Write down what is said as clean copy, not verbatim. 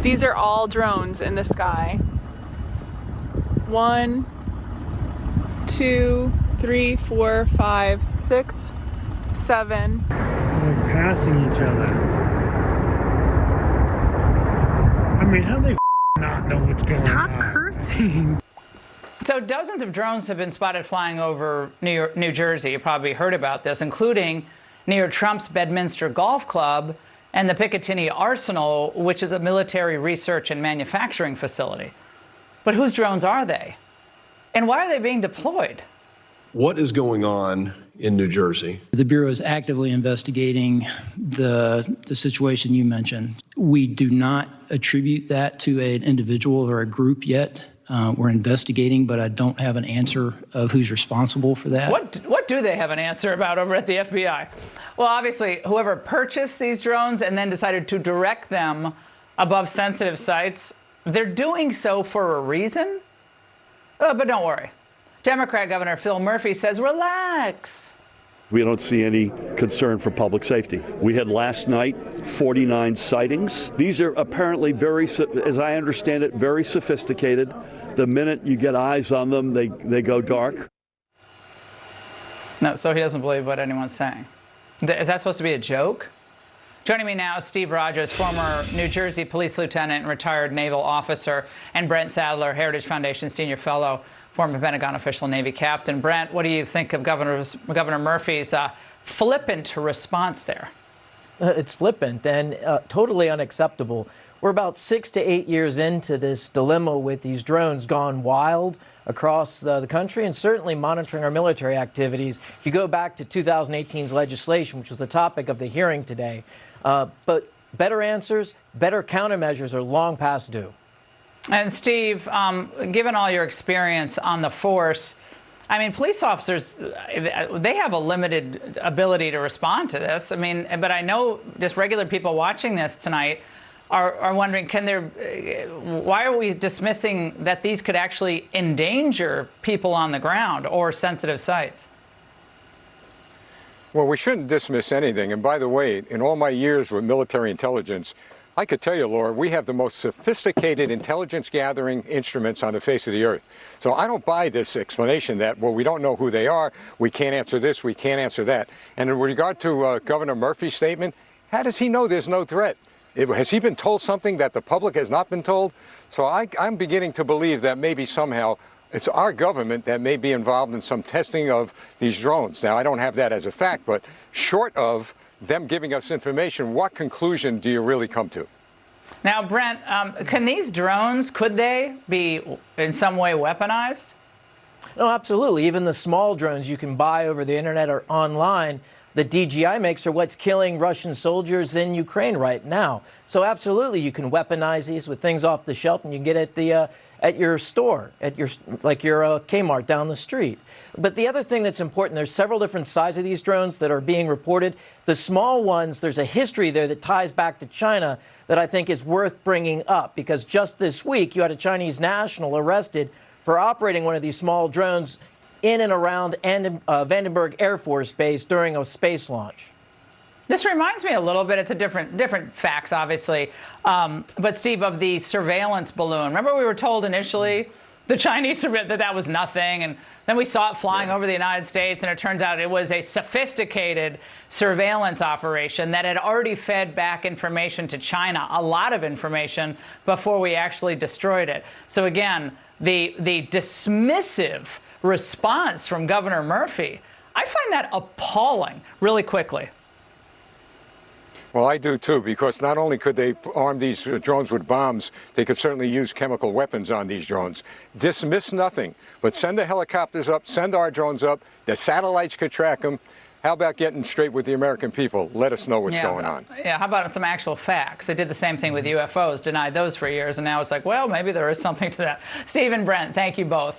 These are all drones in the sky. 1, 2, 3, 4, 5, 6, 7. They're passing each other. I mean, how do they not know what's going on? Stop cursing. So dozens of drones have been spotted flying over New Jersey. You probably heard about this, including near Trump's Bedminster Golf Club and the Picatinny Arsenal, which is a military research and manufacturing facility. But whose drones are they? And why are they being deployed? What is going on in New Jersey? The Bureau is actively investigating the situation you mentioned. We do not attribute that to an individual or a group yet. We're investigating, but I don't have an answer of who's responsible for that. What do they have an answer about over at the FBI? Well, obviously, whoever purchased these drones and then decided to direct them above sensitive sites, they're doing so for a reason. But don't worry. Democrat Governor Phil Murphy says, relax. We don't see any concern for public safety. We had last night 49 sightings. These are apparently very, as I understand it, very sophisticated. The minute you get eyes on them, they go dark. No, so he doesn't believe what anyone's saying. Is that supposed to be a joke? Joining me now is Steve Rogers, former New Jersey police lieutenant and retired naval officer, and Brent Sadler, Heritage Foundation senior fellow, former Pentagon official, Navy captain. Brent, what do you think of Governor Murphy's flippant response there? It's flippant and totally unacceptable. We're about 6 to 8 years into this dilemma with these drones gone wild across the country and certainly monitoring our military activities. If you go back to 2018's legislation, which was the topic of the hearing today, but better answers, better countermeasures are long past due. And Steve, given all your experience on the force, I mean, police officers, they have a limited ability to respond to this. I mean, but I know just regular people watching this tonight are wondering, why are we dismissing that these could actually endanger people on the ground or sensitive sites? Well, we shouldn't dismiss anything. And by the way, in all my years with military intelligence, I could tell you, Laura, we have the most sophisticated intelligence gathering instruments on the face of the earth. So I don't buy this explanation that, well, we don't know who they are, we can't answer this, we can't answer that. And in regard to Governor Murphy's statement, how does he know there's no threat? Has he been told something that the public has not been told? So I'm beginning to believe that maybe somehow it's our government that may be involved in some testing of these drones. Now, I don't have that as a fact, but short of them giving us information, what conclusion do you really come to? Now, Brent, can these drones, could they be in some way weaponized? No, absolutely. Even the small drones you can buy over the internet or online, the DJI makes are what's killing Russian soldiers in Ukraine right now. So absolutely, you can weaponize these with things off the shelf, and you can get at your store, at your Kmart down the street. But the other thing that's important, there's several different sizes of these drones that are being reported. The small ones, there's a history there that ties back to China that I think is worth bringing up, because just this week you had a Chinese national arrested for operating one of these small drones in and around Vandenberg Air Force Base during a space launch. This reminds me a little bit, it's a different facts, obviously, but Steve, of the surveillance balloon. Remember we were told initially the Chinese that was nothing, and then we saw it flying over the United States, and it turns out it was a sophisticated surveillance operation that had already fed back information to China, a lot of information, before we actually destroyed it. So again, the dismissive response from Governor Murphy, I find that appalling. Really quickly. Well, I do too, because not only could they arm these drones with bombs, they could certainly use chemical weapons on these drones. Dismiss nothing, but send the helicopters up, send our drones up, the satellites could track them. How about getting straight with the American people? Let us know what's going on. Yeah, how about some actual facts? They did the same thing with UFOs, denied those for years, and now it's like, well, maybe there is something to that. Steve and Brent, thank you both.